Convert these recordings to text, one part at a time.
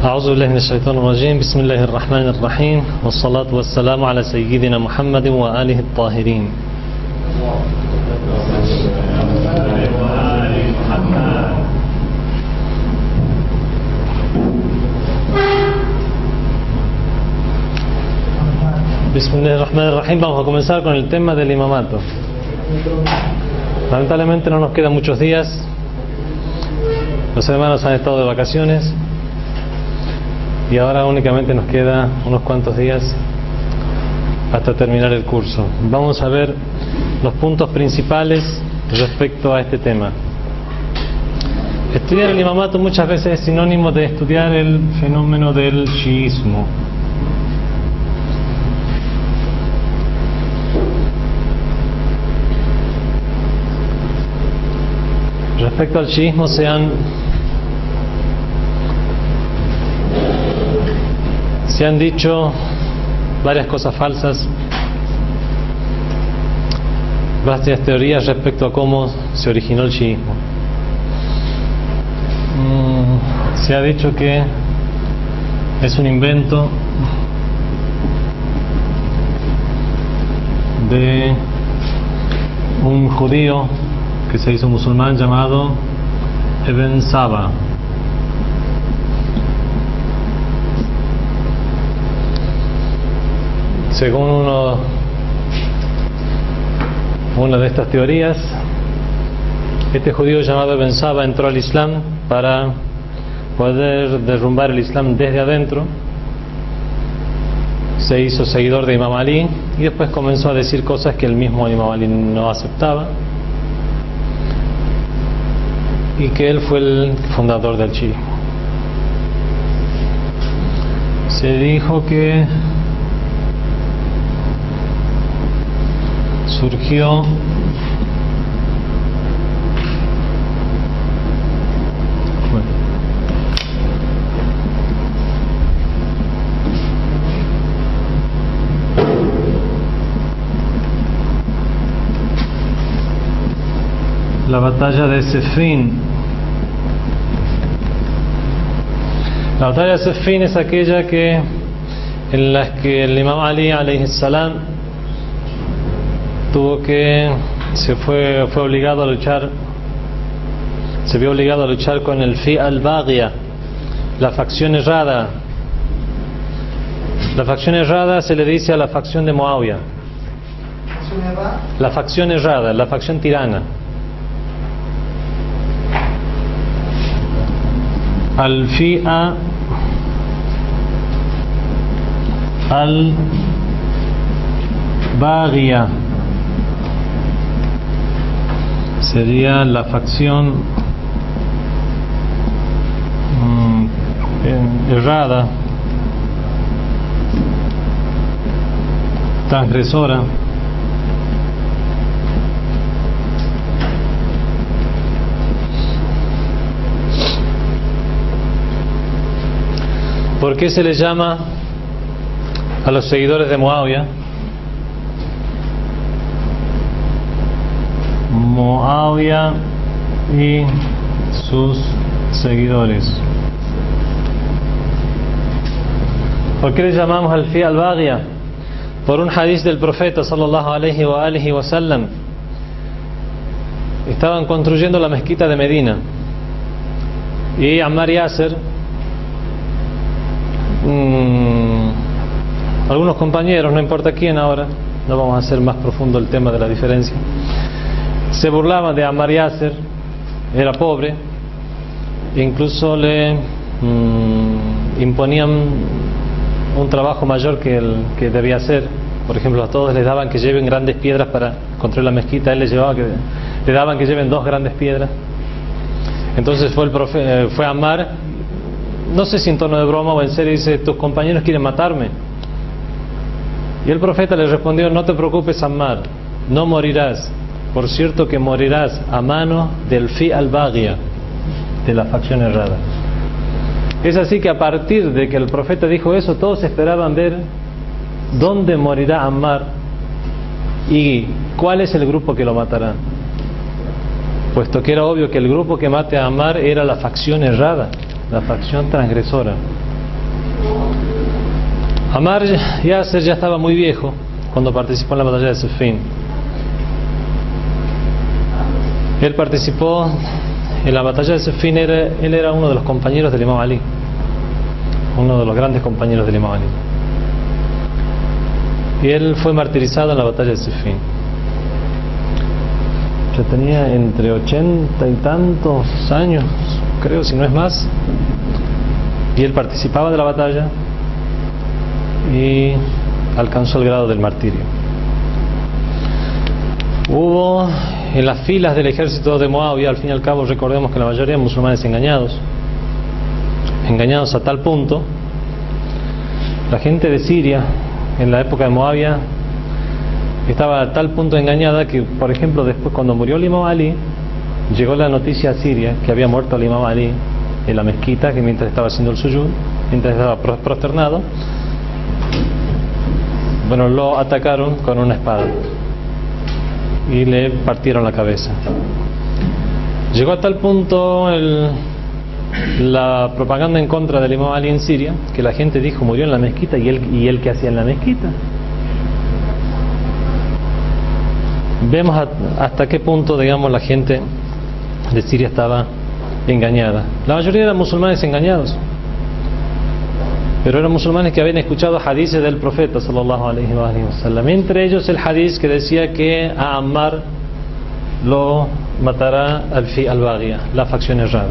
أعوذ بالله من الشيطان الرجيم. بسم الله الرحمن الرحيم، والصلاة والسلام على سيدنا محمد وآله الطاهرين. بسم الله الرحمن الرحيم. Vamos a comenzar con el tema del imamato. Lamentablemente no nos quedan muchos días. Los hermanos han estado de vacaciones y ahora únicamente nos queda unos cuantos días hasta terminar el curso. Vamos a ver los puntos principales respecto a este tema. Estudiar el imamato muchas veces es sinónimo de estudiar el fenómeno del chiismo. Respecto al chiismo se han dicho varias cosas falsas, varias teorías respecto a cómo se originó el chiismo. Se ha dicho que es un invento de un judío que se hizo musulmán llamado Ibn Saba. Según una de estas teorías, este judío llamado Ibn Saba entró al Islam para poder derrumbar el Islam desde adentro. Se hizo seguidor de Imam Ali y después comenzó a decir cosas que el mismo Imam Ali no aceptaba, y que él fue el fundador del chiismo. Se dijo que surgió la batalla de Siffin. La batalla de Siffin es aquella en la que el Imam Ali alayhi salam fue obligado a luchar, se vio obligado a luchar con el Fi'a al-Baghia, la facción errada. La facción errada se le dice a la facción de Muawiyah. La facción errada, la facción tirana. Al-Fi'a al-Baghia sería la facción errada, transgresora. ¿Por qué se le llama a los seguidores de Muawiyah Muawiyah y sus seguidores? ¿Por qué le llamamos al Fi'a al-Baghia? Por un hadith del profeta sallallahu alayhi wa sallam. Estaban construyendo la mezquita de Medina y Ammar Yasser, algunos compañeros, no importa quién ahora, no vamos a hacer más profundo el tema de la diferencia, se burlaban de Ammar Yasser. Era pobre, incluso le imponían un trabajo mayor que el que debía hacer. Por ejemplo, a todos les daban que lleven grandes piedras para construir la mezquita. Él le daban que lleven 2 grandes piedras. Entonces fue Ammar, no sé si en tono de broma o en serio, dice: tus compañeros quieren matarme. Y el profeta le respondió: no te preocupes, Ammar, no morirás. Por cierto que morirás a mano del Fi'a al-Baghia, de la facción errada. Es así que a partir de que el profeta dijo eso, todos esperaban ver dónde morirá Ammar y cuál es el grupo que lo matará, puesto que era obvio que el grupo que mate a Ammar era la facción errada, la facción transgresora. Ammar Yasser ya estaba muy viejo cuando participó en la batalla de Siffin. Él participó en la batalla de Siffin, él era uno de los compañeros del Imam Ali, uno de los grandes compañeros del Imam Ali. Y él fue martirizado en la batalla de Siffin. Ya tenía entre 80 y tantos años, creo, si no es más. Y él participaba de la batalla y alcanzó el grado del martirio. Hubo en las filas del ejército de Muawiyah, al fin y al cabo, recordemos que la mayoría de musulmanes engañados a tal punto, la gente de Siria en la época de Muawiyah estaba a tal punto engañada que, por ejemplo, después cuando murió el Imam Ali, llegó la noticia a Siria que había muerto el Imam Ali en la mezquita, que mientras estaba haciendo el suyud, mientras estaba prosternado, bueno, lo atacaron con una espada y le partieron la cabeza. Llegó a tal punto la propaganda en contra del Imam Ali en Siria que la gente dijo: murió en la mezquita. ¿Y él qué hacía en la mezquita? Vemos hasta qué punto, digamos, la gente de Siria estaba engañada. La mayoría eran musulmanes engañados, pero eran musulmanes que habían escuchado hadices del profeta sallallahu alaihi wa sallam, entre ellos el hadith que decía que a Ammar lo matará al-Baghia, la facción errada.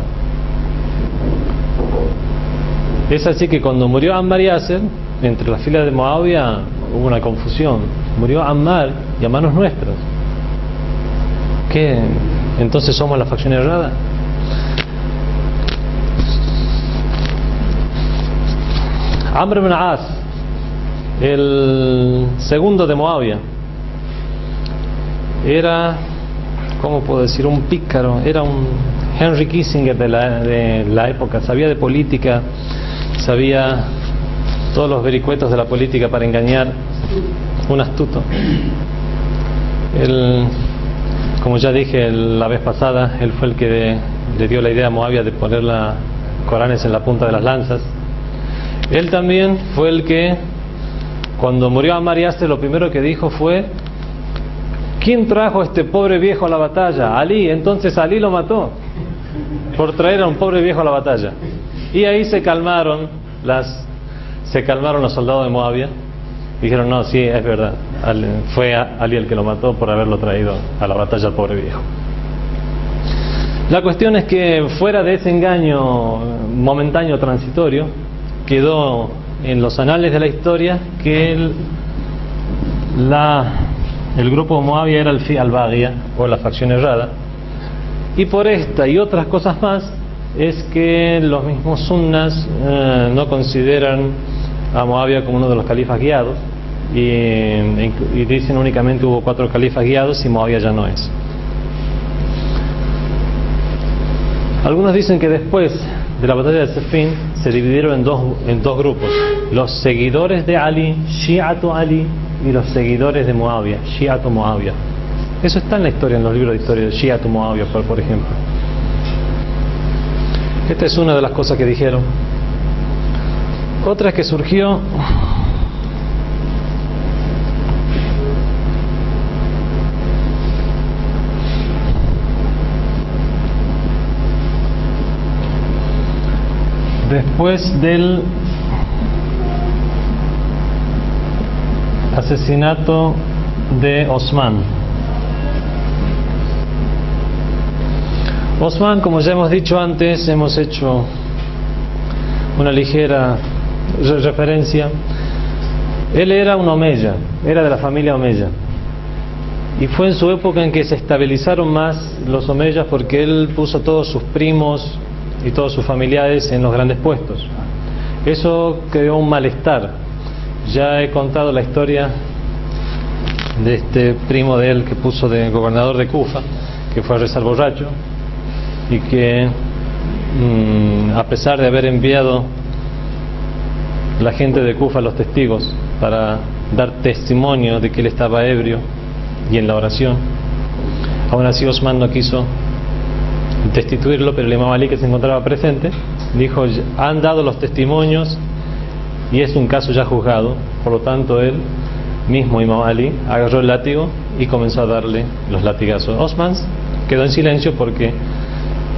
Es así que cuando murió Ammar Yasser, entre las filas de Muawiyah hubo una confusión. Murió Ammar y a manos nuestras. ¿Qué? ¿Entonces somos la facción errada? Amr ibn As, el segundo de Muawiyah, era, ¿cómo puedo decir?, un pícaro, era un Henry Kissinger de la época. Sabía de política, sabía todos los vericuetos de la política para engañar, un astuto. Él, como ya dije la vez pasada, él fue el que le dio la idea a Muawiyah de poner la Coranes en la punta de las lanzas. Él también fue el que, cuando murió Ammar Yasser, lo primero que dijo fue: ¿quién trajo a este pobre viejo a la batalla? Ali. Entonces Ali lo mató por traer a un pobre viejo a la batalla. Y ahí se calmaron los soldados de Muawiyah. Dijeron: no, sí, es verdad, fue Ali el que lo mató por haberlo traído a la batalla al pobre viejo. La cuestión es que, fuera de ese engaño momentáneo, transitorio, quedó en los anales de la historia que el grupo de Muawiyah era el al-Baghia, o la facción errada. Y por esta y otras cosas más es que los mismos sunnas no consideran a Muawiyah como uno de los califas guiados, y dicen únicamente hubo 4 califas guiados y Muawiyah ya no es. Algunos dicen que después de la batalla de Siffin se dividieron en dos grupos: los seguidores de Ali, Shi'atu Ali, y los seguidores de Muawiyah, Shi'atu Muawiyah. Eso está en la historia, en los libros de historia de Shi'atu Muawiyah, por ejemplo. Esta es una de las cosas que dijeron. Otra que surgió después del asesinato de Osman. Osman, como ya hemos dicho antes, hemos hecho una ligera referencia. Él era un Omeya, era de la familia Omeya, y fue en su época en que se estabilizaron más los Omeyas, porque él puso a todos sus primos y todos sus familiares en los grandes puestos. Eso creó un malestar. Ya he contado la historia de este primo de él que puso de gobernador de Kufa, que fue a rezar borracho, y que a pesar de haber enviado la gente de Kufa, los testigos, para dar testimonio de que él estaba ebrio y en la oración, aún así Osman no quiso destituirlo. Pero el Imam Ali, que se encontraba presente, dijo: han dado los testimonios y es un caso ya juzgado. Por lo tanto, él mismo, Imam Ali, agarró el látigo y comenzó a darle los latigazos. Osman quedó en silencio porque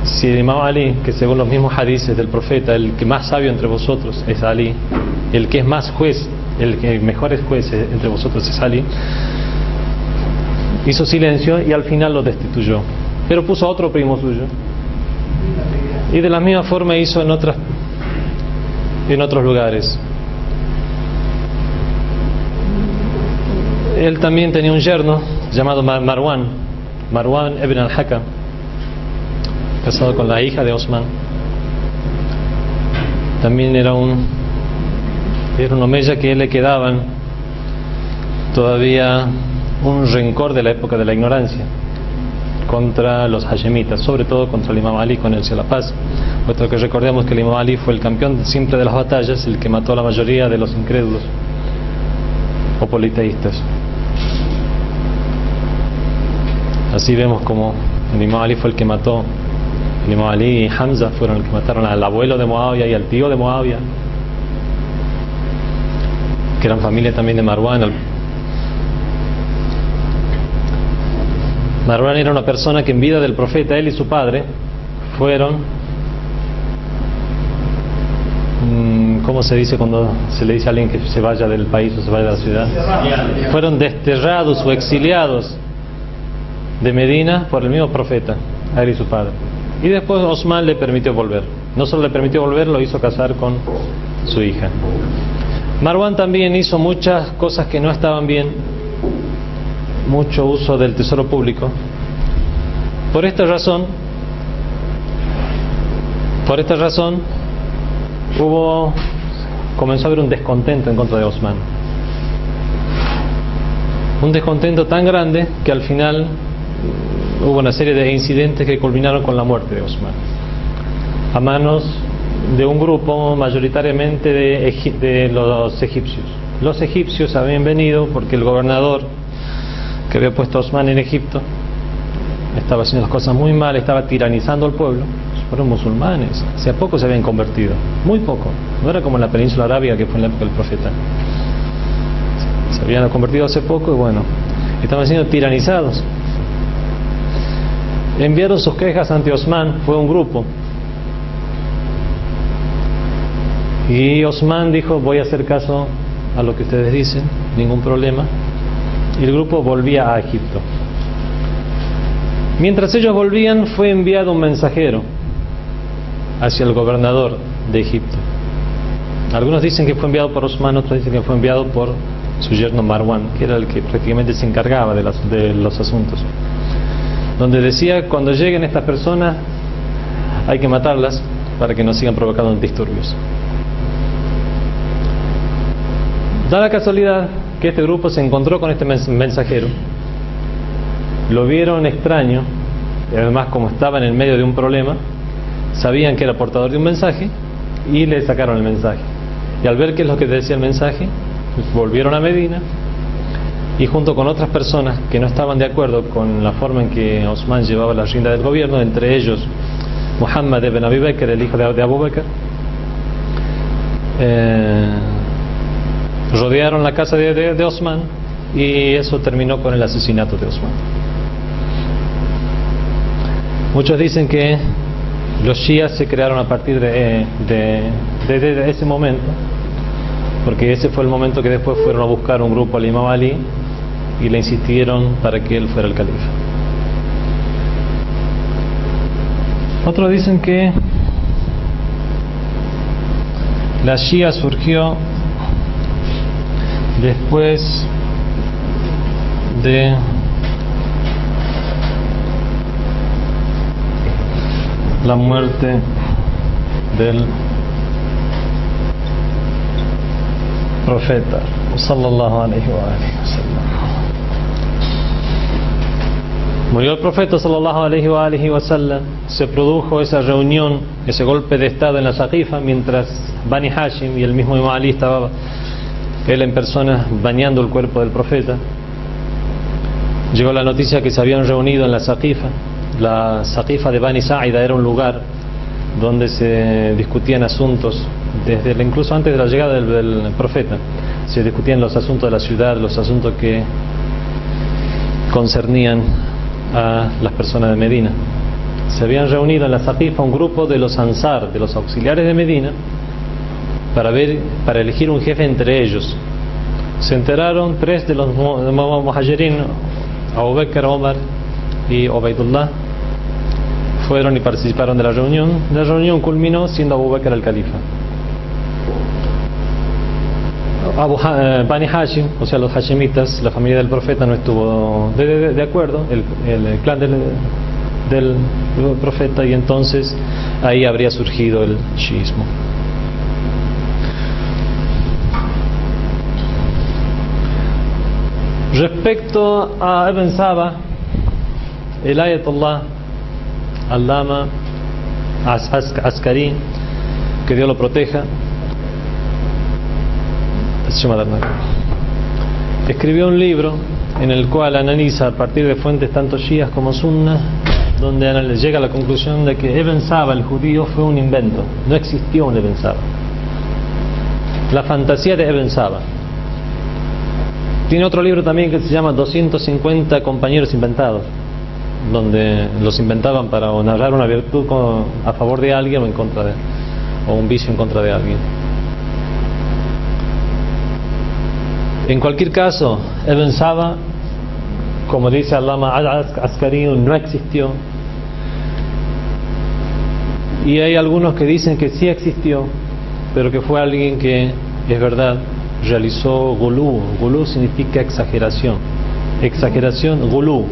si el Imam Ali, que según los mismos hadices del profeta, el que más sabio entre vosotros es Ali, el que es más juez, el que mejor es juez entre vosotros es Ali, hizo silencio y al final lo destituyó, pero puso a otro primo suyo, y de la misma forma hizo en otros lugares. Él también tenía un yerno llamado Marwan ibn al-Hakam, casado con la hija de Osman. También era un omeya que le quedaban todavía un rencor de la época de la ignorancia contra los hashemitas, sobre todo contra el Imam Ali, con él sea la paz. Puesto que recordemos que el Imam Ali fue el campeón siempre de las batallas, el que mató a la mayoría de los incrédulos o politeístas. Así vemos como el Imam Ali fue el que mató. El Imam Ali y Hamza fueron los que mataron al abuelo de Muawiyah y al tío de Muawiyah, que eran familia también de Marwan. Marwan era una persona que en vida del profeta, él y su padre fueron, ¿cómo se dice cuando se le dice a alguien que se vaya del país o se vaya de la ciudad? Fueron desterrados o exiliados de Medina por el mismo profeta, a él y su padre. Y después Osman le permitió volver. No solo le permitió volver, lo hizo casar con su hija. Marwan también hizo muchas cosas que no estaban bien, mucho uso del tesoro público. Por esta razón comenzó a haber un descontento en contra de Osman. Un descontento tan grande que al final hubo una serie de incidentes que culminaron con la muerte de Osman a manos de un grupo mayoritariamente de los egipcios. Los egipcios habían venido porque el gobernador que había puesto a Osman en Egipto estaba haciendo las cosas muy mal, estaba tiranizando al pueblo. Fueron musulmanes, hace poco se habían convertido, muy poco, no era como en la península arábiga que fue en la época del profeta. Se habían convertido hace poco y bueno, estaban siendo tiranizados. Enviaron sus quejas ante Osman, fue un grupo, y Osman dijo: voy a hacer caso a lo que ustedes dicen, ningún problema. Y el grupo volvía a Egipto. Mientras ellos volvían, fue enviado un mensajero hacia el gobernador de Egipto. Algunos dicen que fue enviado por Osman, otros dicen que fue enviado por su yerno Marwan, que era el que prácticamente se encargaba de los asuntos, donde decía: cuando lleguen estas personas hay que matarlas para que no sigan provocando disturbios. Da la casualidad que este grupo se encontró con este mensajero, lo vieron extraño, y además como estaba en el medio de un problema, sabían que era portador de un mensaje y le sacaron el mensaje. Y al ver qué es lo que decía el mensaje, volvieron a Medina y junto con otras personas que no estaban de acuerdo con la forma en que Osman llevaba la rienda del gobierno, entre ellos Muhammad ibn Abi Bakr, el hijo de Abu Bakr, rodearon la casa de Osman, y eso terminó con el asesinato de Osman. Muchos dicen que los shias se crearon a partir de ese momento, porque ese fue el momento que después fueron a buscar un grupo al Imam Ali y le insistieron para que él fuera el califa. Otros dicen que la Shia surgió después de la muerte del profeta sallallahu alaihi wa sallam. Murió el profeta sallallahu alaihi wa sallam, se produjo esa reunión, ese golpe de estado en la Saqifa, mientras Bani Hashim y el mismo Imam Ali estaba él en persona bañando el cuerpo del profeta. Llegó la noticia que se habían reunido en la Saqifa. La Saqifa de Bani Sa'ida era un lugar donde se discutían asuntos, incluso antes de la llegada del profeta, se discutían los asuntos de la ciudad, los asuntos que concernían a las personas de Medina. Se habían reunido en la Saqifa un grupo de los Ansar, de los auxiliares de Medina, para elegir un jefe entre ellos. Se enteraron 3 de los muhajirin, Abu Bakr, Omar y Ubaydullah. Fueron y participaron de la reunión. La reunión culminó siendo Abu Bakr el califa. Bani Hashim, o sea los hashemitas, la familia del profeta, no estuvo de acuerdo, el clan del profeta, y entonces ahí habría surgido el chiismo. Respecto a Ibn Saba, el Ayatollah Allama Askari, que Dios lo proteja, escribió un libro en el cual analiza a partir de fuentes tanto shias como sunnas, donde llega a la conclusión de que Ibn Saba, el judío, fue un invento. No existió un Ibn Saba. La fantasía de Ibn Saba. Tiene otro libro también que se llama 250 compañeros inventados, donde los inventaban para narrar una virtud a favor de alguien o en contra de, o un vicio en contra de alguien. En cualquier caso, Ibn Saba, como dice Allama Askari, no existió. Y hay algunos que dicen que sí existió, pero que fue alguien que, es verdad, realizó gulú. Gulú significa exageración. Exageración, gulú.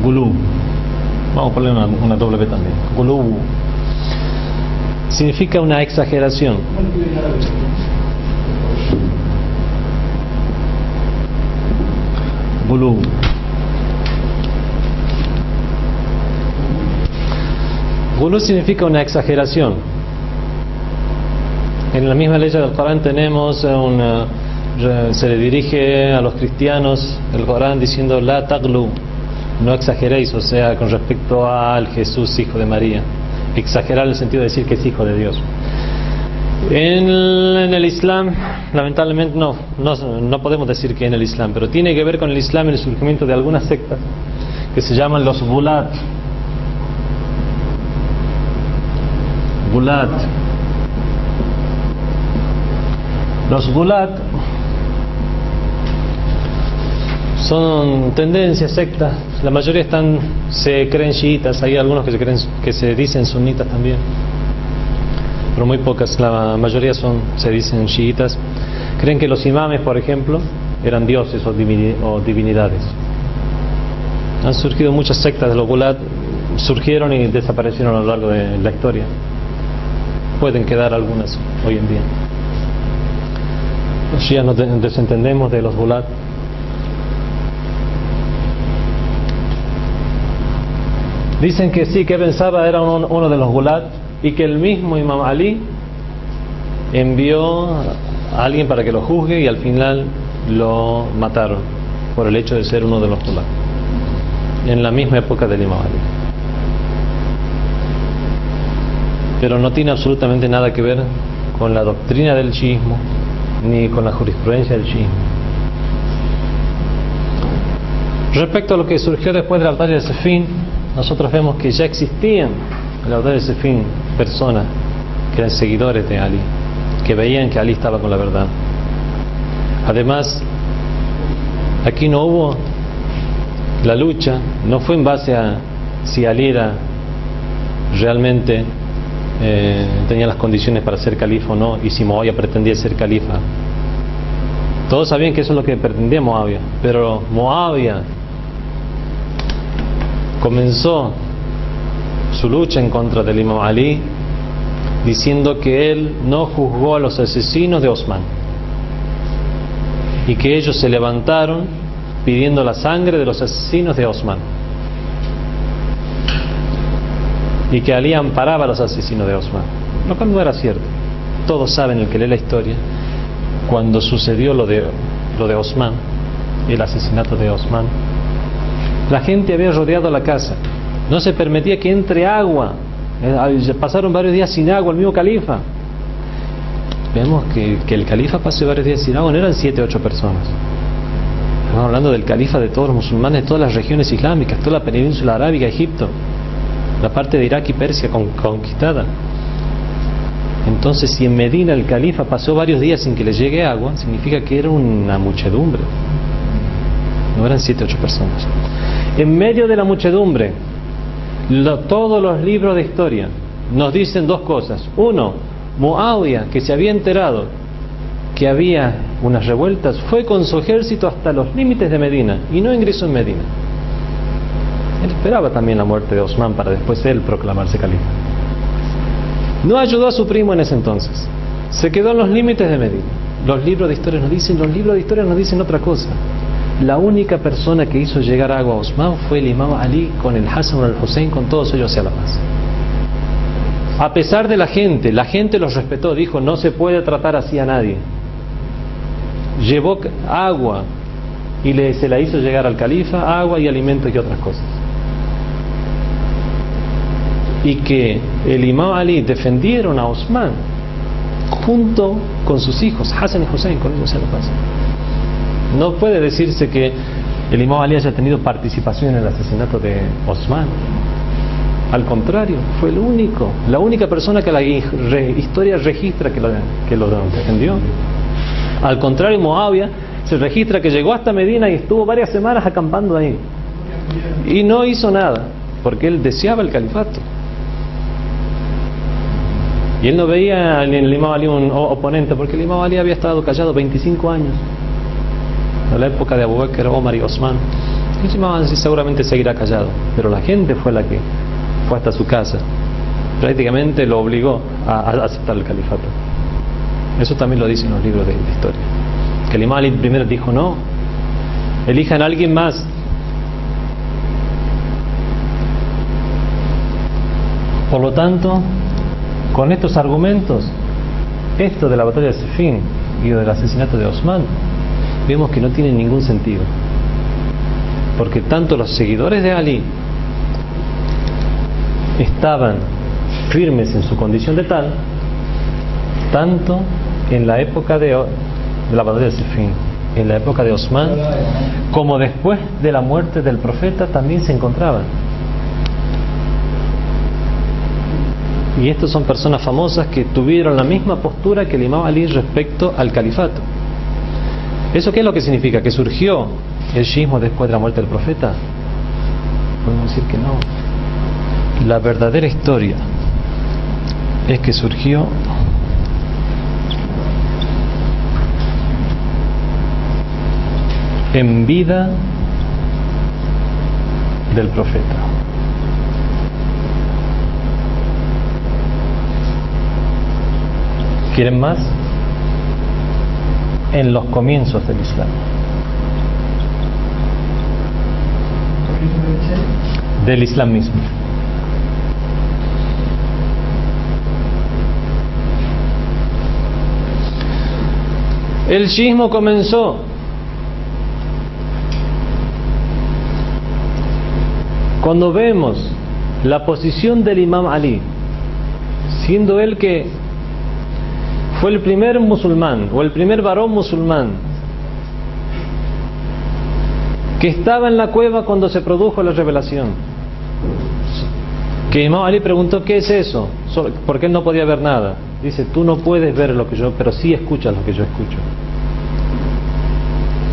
Gulú. Vamos a ponerle una doble B también. Gulú significa una exageración. Gulú. Gulú significa una exageración. En la misma ley del Corán tenemos se le dirige a los cristianos el Corán diciendo la taglu, no exageréis, o sea, con respecto al Jesús hijo de María. Exagerar en el sentido de decir que es hijo de Dios. En el Islam, lamentablemente no podemos decir que en el Islam, pero tiene que ver con el Islam, el surgimiento de algunas sectas que se llaman los Gulat. Gulat. Los Gulat son tendencias, sectas. La mayoría se creen chiitas. Hay algunos que se dicen sunitas también, pero muy pocas. La mayoría se dicen chiitas. Creen que los imames, por ejemplo, eran dioses o divinidades. Han surgido muchas sectas de los Gulat, surgieron y desaparecieron a lo largo de la historia. Pueden quedar algunas hoy en día. Los shias nos desentendemos de los Gulat. Dicen que sí, que Ibn Saba era uno de los Gulat, y que el mismo Imam Ali envió a alguien para que lo juzgue, y al final lo mataron por el hecho de ser uno de los Gulat, en la misma época del Imam Ali. Pero no tiene absolutamente nada que ver con la doctrina del chiismo ni con la jurisprudencia del chiismo. Respecto a lo que surgió después de la batalla de Sefín, nosotros vemos que ya existían en la batalla de Sefín personas que eran seguidores de Ali, que veían que Ali estaba con la verdad. Además, aquí no hubo la lucha, no fue en base a si Ali era realmente tenía las condiciones para ser califa o no, y si Muawiyah pretendía ser califa. Todos sabían que eso es lo que pretendía Muawiyah, pero Muawiyah comenzó su lucha en contra del Imam Ali diciendo que él no juzgó a los asesinos de Osman, y que ellos se levantaron pidiendo la sangre de los asesinos de Osman, y que Ali amparaba a los asesinos de Osman, lo cual no era cierto. Todos saben, el que lee la historia, cuando sucedió lo de Osman, el asesinato de Osman, La gente había rodeado la casa, no se permitía que entre agua. Pasaron varios días sin agua el mismo califa. Vemos que el califa pase varios días sin agua, no eran 7 o 8 personas. Estamos hablando del califa de todos los musulmanes, de todas las regiones islámicas, toda la península arábiga, Egipto, la parte de Irak y Persia conquistada. Entonces, si en Medina el califa pasó varios días sin que le llegue agua, significa que era una muchedumbre, no eran 7 o 8 personas. En medio de la muchedumbre, todos los libros de historia nos dicen dos cosas. Uno, Muawiyah, que se había enterado que había unas revueltas, fue con su ejército hasta los límites de Medina y no ingresó en Medina. Él esperaba también la muerte de Osman para después él proclamarse califa. No ayudó a su primo en ese entonces, se quedó en los límites de Medina. Los libros de historia nos dicen otra cosa. La única persona que hizo llegar agua a Osman fue el imam Ali con el Hassan o el Hussein, con todos ellos hacia la paz. A pesar de la gente los respetó, dijo no se puede tratar así a nadie. Llevó agua y se la hizo llegar al califa, agua y alimentos y otras cosas. Y que el imam Ali defendieron a Osman junto con sus hijos, Hassan y Hussein, con ellos se la paz. No puede decirse que el imam Ali haya tenido participación en el asesinato de Osman. Al contrario, fue la única persona que la historia registra que lo defendió. Al contrario, Muawiyah se registra que llegó hasta Medina y estuvo varias semanas acampando ahí y no hizo nada porque él deseaba el califato y él no veía en el imam Ali un oponente, porque el imam Ali había estado callado 25 años en la época de Abu Bakr, Omar y Osman. El imam Ali seguramente seguirá callado, pero la gente fue la que fue hasta su casa, prácticamente lo obligó a aceptar el califato. Eso también lo dicen los libros de historia, que el imam Ali primero dijo no, elijan a alguien más. Por lo tanto, con estos argumentos, esto de la batalla de Siffin y del asesinato de Osman, vemos que no tiene ningún sentido, porque tanto los seguidores de Ali estaban firmes en su condición de tal, tanto en la época de la batalla de Siffin, en la época de Osman, como después de la muerte del profeta también se encontraban. Y estos son personas famosas que tuvieron la misma postura que el imam Ali respecto al califato. ¿Eso qué es lo que significa? ¿Que surgió el shiismo después de la muerte del profeta? Podemos decir que no. La verdadera historia es que surgió en vida del profeta. ¿Quieren más? En los comienzos del Islam. Del Islam mismo. El shiismo comenzó cuando vemos la posición del imam Ali, siendo él que fue el primer musulmán o el primer varón musulmán que estaba en la cueva cuando se produjo la revelación, que imam Ali preguntó ¿qué es eso? Porque él no podía ver nada. Dice, tú no puedes ver lo que yo, pero sí escuchas lo que yo escucho.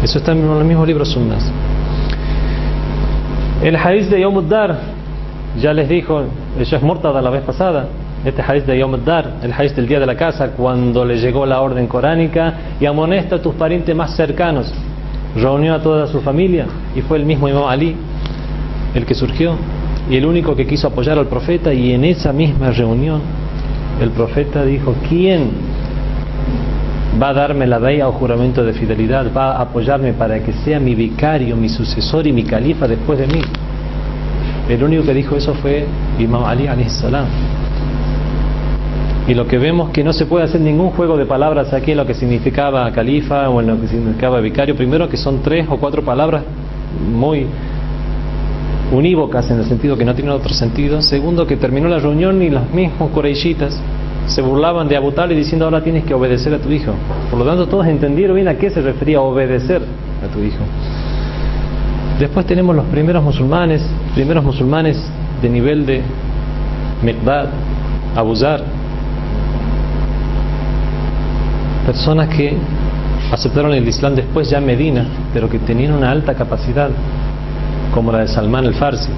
Eso está en los mismos libros sunnas. El hadith de Yawm ad-Dar, ya les dijo el Sheikh Murtada la vez pasada, este hadith de Yawm ad-Dar, el hadith del día de la casa, cuando le llegó la orden coránica y amonesta a tus parientes más cercanos, reunió a toda su familia y fue el mismo imam Ali el que surgió y el único que quiso apoyar al profeta, y en esa misma reunión el profeta dijo, ¿quién va a darme la baya o juramento de fidelidad? ¿Va a apoyarme para que sea mi vicario, mi sucesor y mi califa después de mí? El único que dijo eso fue Imam Ali alayhi salam. Y lo que vemos que no se puede hacer ningún juego de palabras aquí en lo que significaba califa o en lo que significaba vicario. Primero que son 3 o 4 palabras muy unívocas en el sentido que no tienen otro sentido. Segundo, que terminó la reunión y los mismos Quraishitas se burlaban de Abu Talib diciendo ahora tienes que obedecer a tu hijo. Por lo tanto, todos entendieron bien a qué se refería obedecer a tu hijo. Después tenemos los primeros musulmanes de nivel de Miqdad, Abu Zar, personas que aceptaron el Islam después ya en Medina, pero que tenían una alta capacidad, como la de Salman el Farsi,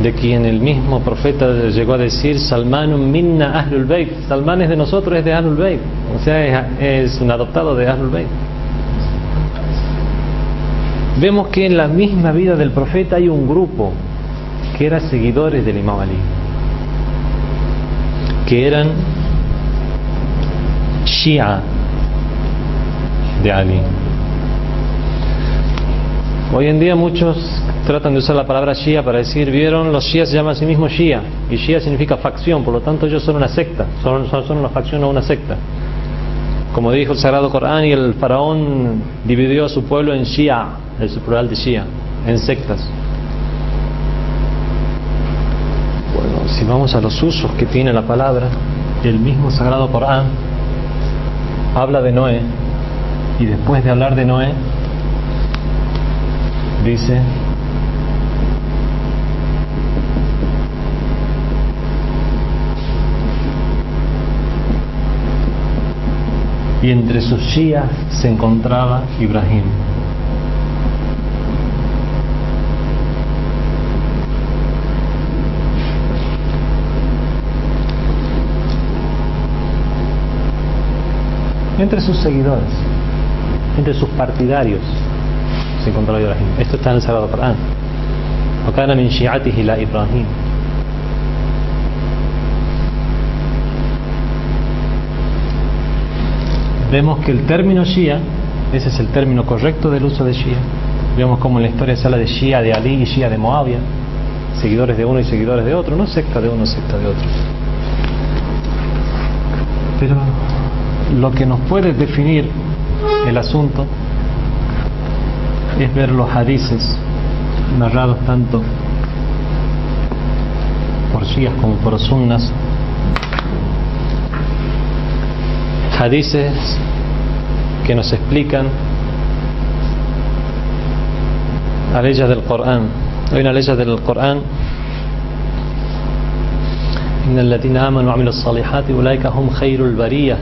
de quien el mismo profeta llegó a decir Salmanun minna Ahlul Bayt, Salman es de nosotros, es de Ahlul Bayt, o sea es un adoptado de Ahlul Bayt. Vemos que en la misma vida del profeta hay un grupo que eran seguidores del Imam Ali, que eran Shia de Ali. Hoy en día muchos tratan de usar la palabra Shia para decir, vieron, los Shia se llaman a sí mismos Shia, y Shia significa facción, por lo tanto ellos son una secta, son una facción o una secta. Como dijo el Sagrado Corán, y el faraón dividió a su pueblo en Shia, es el plural de Shia, en sectas. Bueno, si vamos a los usos que tiene la palabra, el mismo Sagrado Corán habla de Noé, y después de hablar de Noé dice: y entre sus Shías se encontraba Ibrahim. Entre sus seguidores, entre sus partidarios se encontraba Ibrahim. Esto está en el Sagrado Corán. وَكَانَ مِنْ شِيعَتِهِ لَا إِبْرَاهِيمَ. Vemos que el término Shia, ese es el término correcto del uso de Shia. Vemos como en la historia se habla de Shia de Ali y Shia de Muawiyah, seguidores de uno y seguidores de otro, no secta de uno, secta de otro. Pero lo que nos puede definir el asunto es ver los hadices narrados tanto por Shias como por sunnas, hadices que nos explican a leyes del Corán. Hay una ley del Corán: Innal ladina amanu wa amilus salihati ulaika hum khairul bariyah.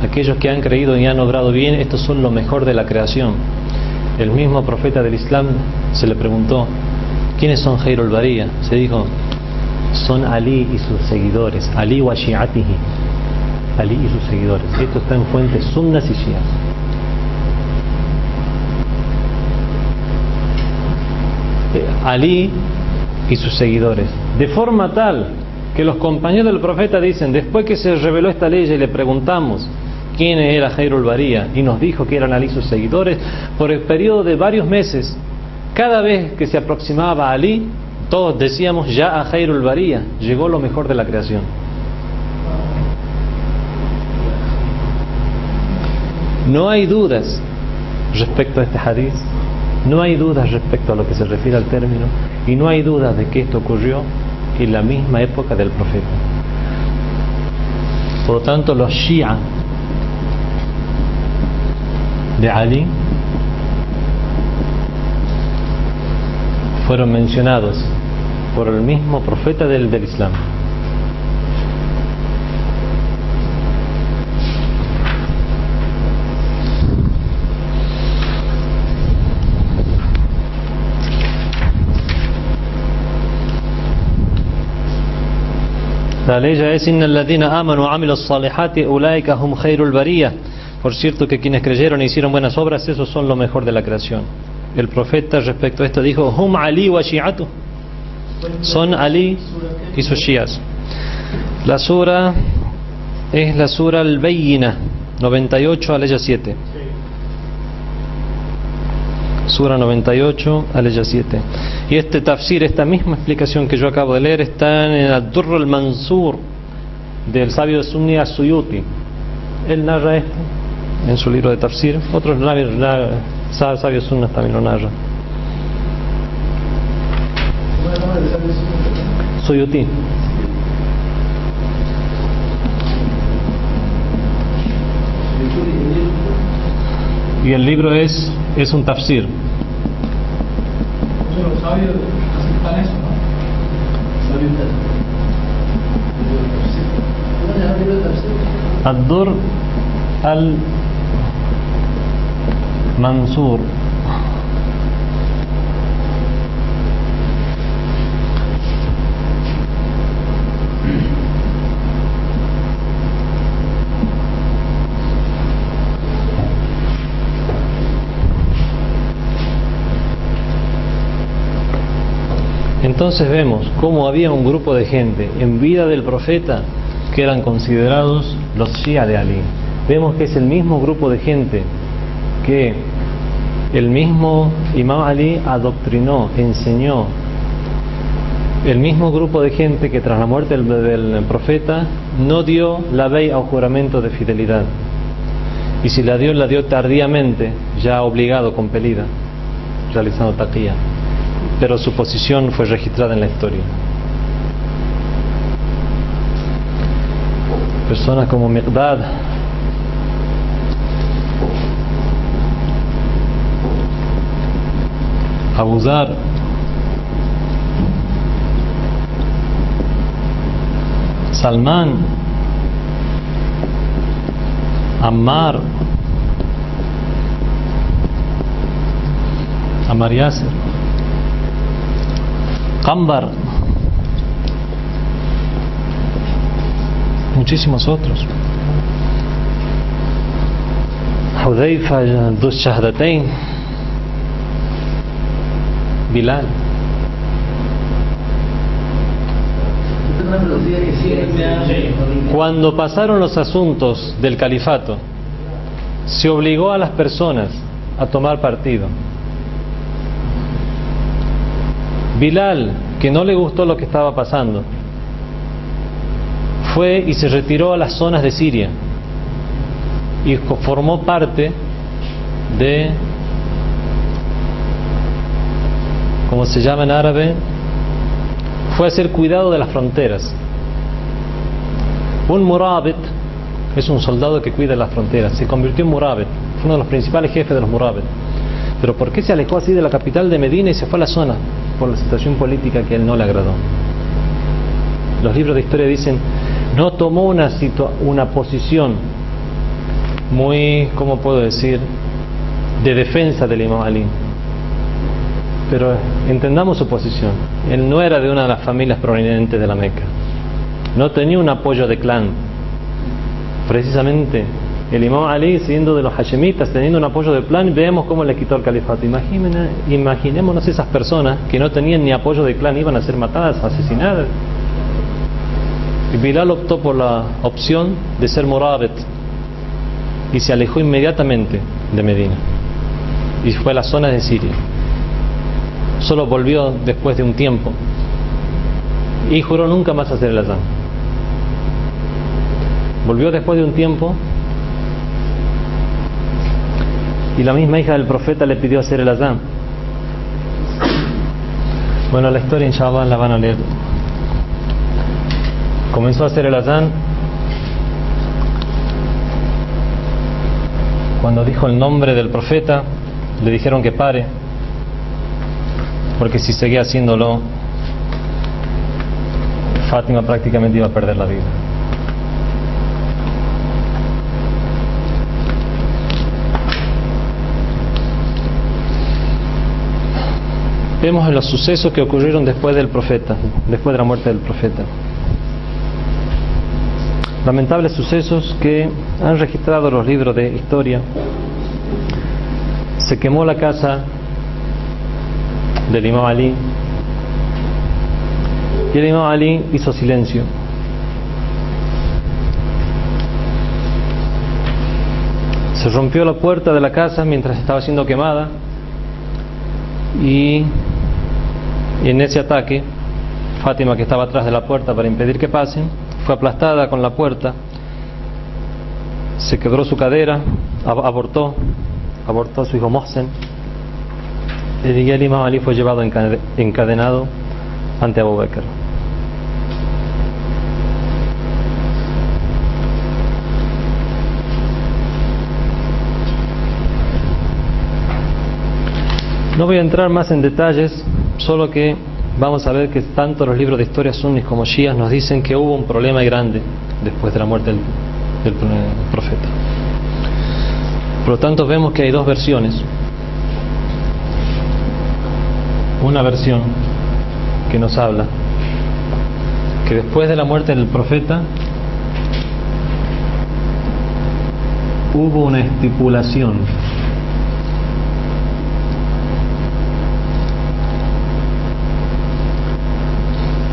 Aquellos que han creído y han obrado bien, estos son lo mejor de la creación. El mismo profeta del Islam se le preguntó: ¿quiénes son khairul bariyah? Se dijo: son Ali y sus seguidores, Ali wa shi'atihi, Ali y sus seguidores. Esto está en fuentes sunnas y shias. Ali y sus seguidores, de forma tal que los compañeros del profeta dicen: después que se reveló esta ley y le preguntamos quién era Khairul Bariyah y nos dijo que eran Ali y sus seguidores, por el periodo de varios meses, cada vez que se aproximaba a Ali, todos decíamos: ya a Khairul Bariyah, llegó lo mejor de la creación. No hay dudas respecto a este hadith, no hay dudas respecto a lo que se refiere al término, y no hay dudas de que esto ocurrió en la misma época del profeta. Por lo tanto, los Shia de Ali fueron mencionados por el mismo profeta del Islam. La ley es: Innal ladina amanu wa amilus salihati ulaika hum khairul bariyah. Por cierto que quienes creyeron e hicieron buenas obras, esos son lo mejor de la creación. El profeta respecto a esto dijo: hum Ali wa shi'atu, son Ali y sus shias. La sura es la sura Al-Bayyinah, 98 aleya 7. Sura 98 aleya 7. Y este tafsir, esta misma explicación que yo acabo de leer, está en el Ad-Durr al-Mansur del sabio sunni As-Suyuti. Él narra esto en su libro de tafsir. Otros sabios sunnas también lo narran. Suyuti. Y el libro es un tafsir. Los sabios aceptan eso, ¿no? Ad-Dur al-Mansur. Entonces vemos cómo había un grupo de gente en vida del profeta que eran considerados los Shia de Ali. Vemos que es el mismo grupo de gente que el mismo Imam Ali adoctrinó, enseñó. El mismo grupo de gente que tras la muerte del profeta no dio la bey'a o juramento de fidelidad. Y si la dio tardíamente, ya obligado, compelida, realizando taqiyya. Pero su posición fue registrada en la historia. Personas como Miqdad, Abu Dhar, Salman, Ammar, Ammar Yasser, Qambar, muchísimos otros. Hudayfa Dhu Shahdatain, Bilal. Cuando pasaron los asuntos del califato, se obligó a las personas a tomar partido. Bilal, que no le gustó lo que estaba pasando, fue y se retiró a las zonas de Siria y formó parte de, como se llama en árabe, fue a hacer cuidado de las fronteras. Un murabit es un soldado que cuida las fronteras, se convirtió en murabit, fue uno de los principales jefes de los murabit. Pero ¿por qué se alejó así de la capital de Medina y se fue a la zona? Por la situación política que a él no le agradó. Los libros de historia dicen, no tomó una posición muy, ¿cómo puedo decir?, de defensa del Imam Ali. Pero entendamos su posición. Él no era de una de las familias provenientes de la Meca, no tenía un apoyo de clan. Precisamente el Imam Ali, siendo de los hashemitas, teniendo un apoyo de clan, vemos cómo le quitó el califato. Imaginémonos esas personas que no tenían ni apoyo de clan, iban a ser matadas, asesinadas. Y Bilal optó por la opción de ser murabit y se alejó inmediatamente de Medina y fue a la zona de Siria. Solo volvió después de un tiempo y juró nunca más hacer el azán. Volvió después de un tiempo y la misma hija del profeta le pidió hacer el azán. Bueno, la historia inshallah la van a leer. Comenzó a hacer el azán. Cuando dijo el nombre del profeta, le dijeron que pare, porque si seguía haciéndolo, Fátima prácticamente iba a perder la vida. Vemos en los sucesos que ocurrieron después del profeta, después de la muerte del profeta. Lamentables sucesos que han registrado los libros de historia. Se quemó la casa del Imam Ali y el Imam Ali hizo silencio. Se rompió la puerta de la casa mientras estaba siendo quemada y en ese ataque Fátima, que estaba atrás de la puerta para impedir que pasen, fue aplastada con la puerta, se quebró su cadera, abortó su hijo Mohsen, y el Imam Ali fue llevado encadenado ante Abu Bakr. No voy a entrar más en detalles, solo que vamos a ver que tanto los libros de historia sunnis como shias nos dicen que hubo un problema grande después de la muerte del profeta. Por lo tanto, vemos que hay dos versiones. Una versión que nos habla que después de la muerte del profeta hubo una estipulación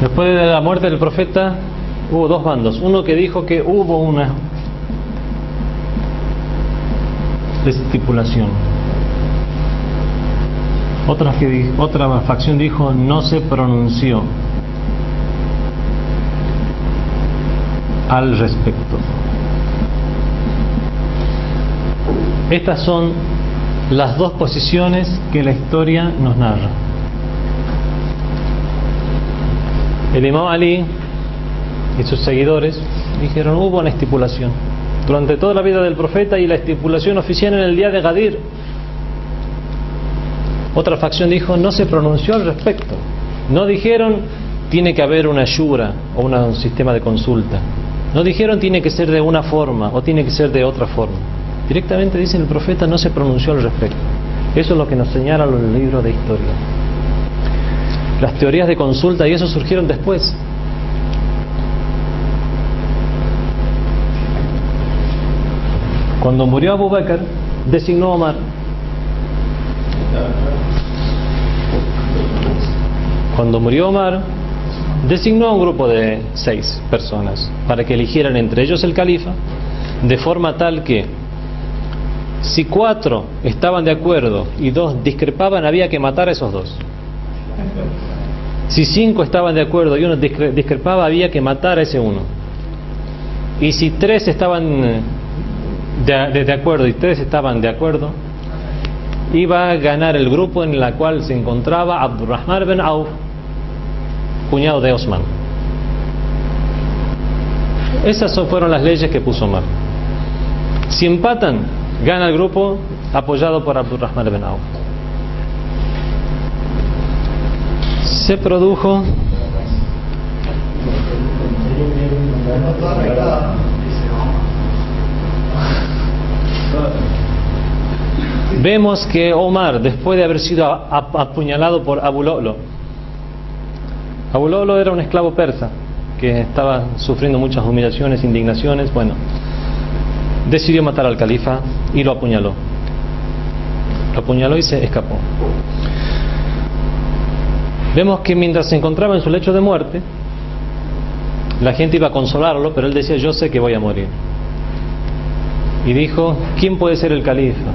después de la muerte del profeta. Hubo dos bandos, uno que dijo que hubo una estipulación, otra facción dijo no se pronunció al respecto. Estas son las dos posiciones que la historia nos narra. El imam Ali y sus seguidores dijeron hubo una estipulación durante toda la vida del profeta y la estipulación oficial en el día de Gadir. Otra facción dijo no se pronunció al respecto, no dijeron tiene que haber una shura o un sistema de consulta, no dijeron tiene que ser de una forma o tiene que ser de otra forma, directamente dicen el profeta no se pronunció al respecto. Eso es lo que nos señalan los libros de historia. Las teorías de consulta y eso surgieron después. Cuando murió Abu Bakr, designó a Omar. Cuando murió Omar, designó a un grupo de 6 personas para que eligieran entre ellos el califa, de forma tal que si 4 estaban de acuerdo y 2 discrepaban, había que matar a esos 2. Si 5 estaban de acuerdo y 1 discrepaba, había que matar a ese 1. Y si 3 estaban de acuerdo y 3 estaban de acuerdo, iba a ganar el grupo en el cual se encontraba Abdurrahman bin Auf, cuñado de Osman. Esas fueron las leyes que puso Omar. Si empatan, gana el grupo apoyado por Abdurrahman bin Auf. Se produjo vemos que Omar, después de haber sido apuñalado por Abu Lu'lu era un esclavo persa que estaba sufriendo muchas humillaciones, indignaciones, bueno, decidió matar al califa y lo apuñaló y se escapó. Vemos que mientras se encontraba en su lecho de muerte, la gente iba a consolarlo, pero él decía yo sé que voy a morir. Y dijo, ¿quién puede ser el califa?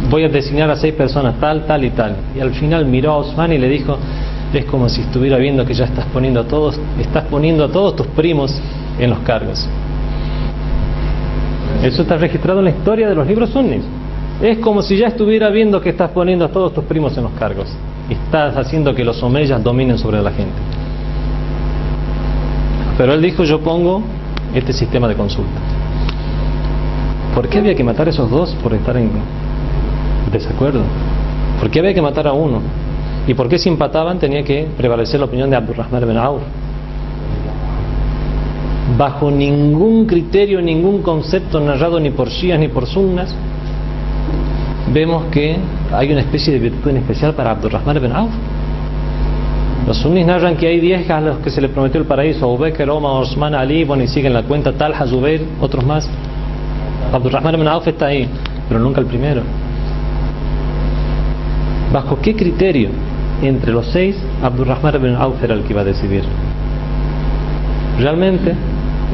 Voy a designar a 6 personas, tal, tal y tal. Y al final miró a Osman y le dijo, es como si estuviera viendo que ya estás poniendo a todos tus primos en los cargos. Eso está registrado en la historia de los libros sunnis. Es como si ya estuviera viendo que estás poniendo a todos tus primos en los cargos. Estás haciendo que los omeyas dominen sobre la gente. Pero él dijo, yo pongo este sistema de consulta. ¿Por qué había que matar a esos 2 por estar en desacuerdo? ¿Por qué había que matar a 1? ¿Y por qué si empataban tenía que prevalecer la opinión de Abdurrahman bin Auf? Bajo ningún criterio, ningún concepto narrado ni por shias ni por sunnas, vemos que hay una especie de virtud en especial para Abdurrahman bin Auf. Los sunnis narran que hay 10 a los que se le prometió el paraíso: Abu Bakr, Omar, Osman, Ali, bueno, y siguen la cuenta, Talha, Zubair, otros más. Abdurrahman bin Auf está ahí, pero nunca el primero. ¿Bajo qué criterio entre los 6 Abdurrahman bin Auf era el que iba a decidir? Realmente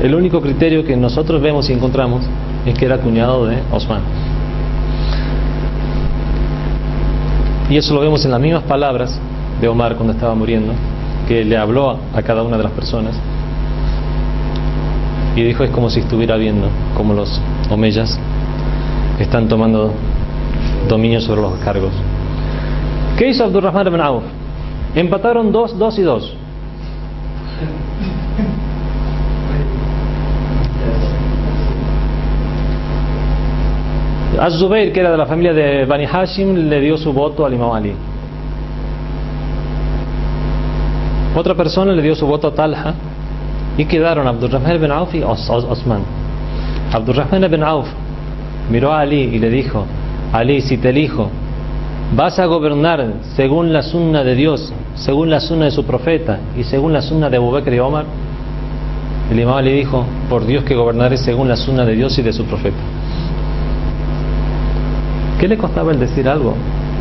el único criterio que nosotros vemos y encontramos es que era cuñado de Osman. Y eso lo vemos en las mismas palabras de Omar cuando estaba muriendo, que le habló a cada una de las personas y dijo, es como si estuviera viendo como los omeyas están tomando dominio sobre los cargos. ¿Qué hizo Abdurrahman bin Auf? Empataron 2 y 2. Az-Zubayr, que era de la familia de Bani Hashim, le dio su voto al Imam Ali. Otra persona le dio su voto a Talha y quedaron Abdurrahman ibn Auf y Osman. Abdurrahman ibn Auf miró a Ali y le dijo: Ali, si te elijo, vas a gobernar según la sunna de Dios, según la sunna de su profeta y según la sunna de Abu Bakr y Omar. El Imam Ali dijo: por Dios que gobernaré según la sunna de Dios y de su profeta. ¿Qué le costaba el decir algo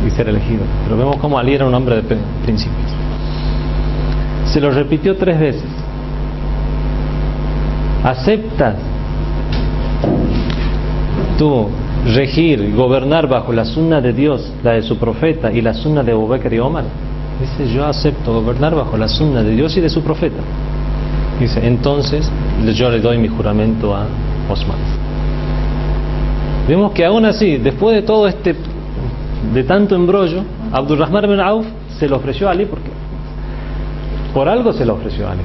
y ser elegido? Pero vemos cómo Ali era un hombre de principios. Se lo repitió 3 veces. ¿Aceptas tú regir, gobernar bajo la sunna de Dios, la de su profeta y la sunna de Abu Bakr y Omar? Dice: yo acepto gobernar bajo la sunna de Dios y de su profeta. Dice: entonces yo le doy mi juramento a Osman. Vemos que aún así, después de todo de tanto embrollo, Abdurrahman ibn Auf se lo ofreció a Ali, porque por algo se lo ofreció a Ali.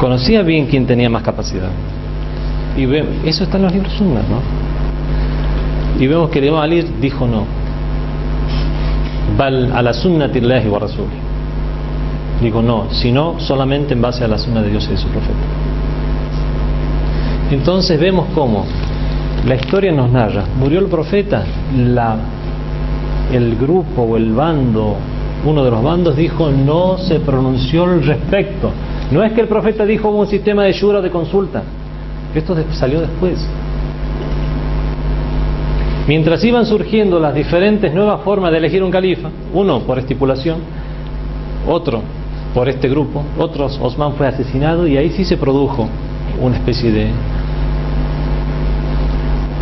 Conocía bien quién tenía más capacidad. Y eso está en los libros sunnas, ¿no? Y vemos que el Imam Ali dijo: no, bal a la sunnatillahi wa rasul. Digo: no, sino solamente en base a la sunna de Dios y de su profeta. Entonces vemos cómo la historia nos narra: murió el profeta, el grupo o el bando, uno de los bandos dijo, no se pronunció al respecto. No es que el profeta dijo hubo un sistema de shura, de consulta. Esto salió después. Mientras iban surgiendo las diferentes nuevas formas de elegir un califa, uno por estipulación, otro por este grupo, otros, Osman fue asesinado, y ahí sí se produjo una especie de,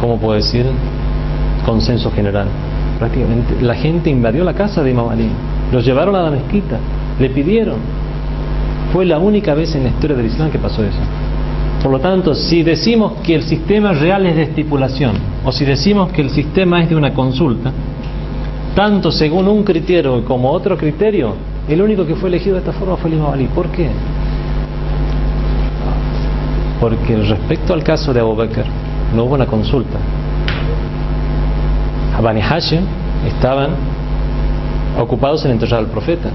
¿cómo puedo decir?, consenso general. Prácticamente la gente invadió la casa de Imam Ali, los llevaron a la mezquita, le pidieron. Fue la única vez en la historia del Islam que pasó eso. Por lo tanto, si decimos que el sistema real es de estipulación, o si decimos que el sistema es de una consulta, tanto según un criterio como otro criterio, el único que fue elegido de esta forma fue el Imam Ali. ¿Por qué? Porque respecto al caso de Abu Bakr no hubo una consulta. Bani Hashim estaban ocupados en enterrar al profeta.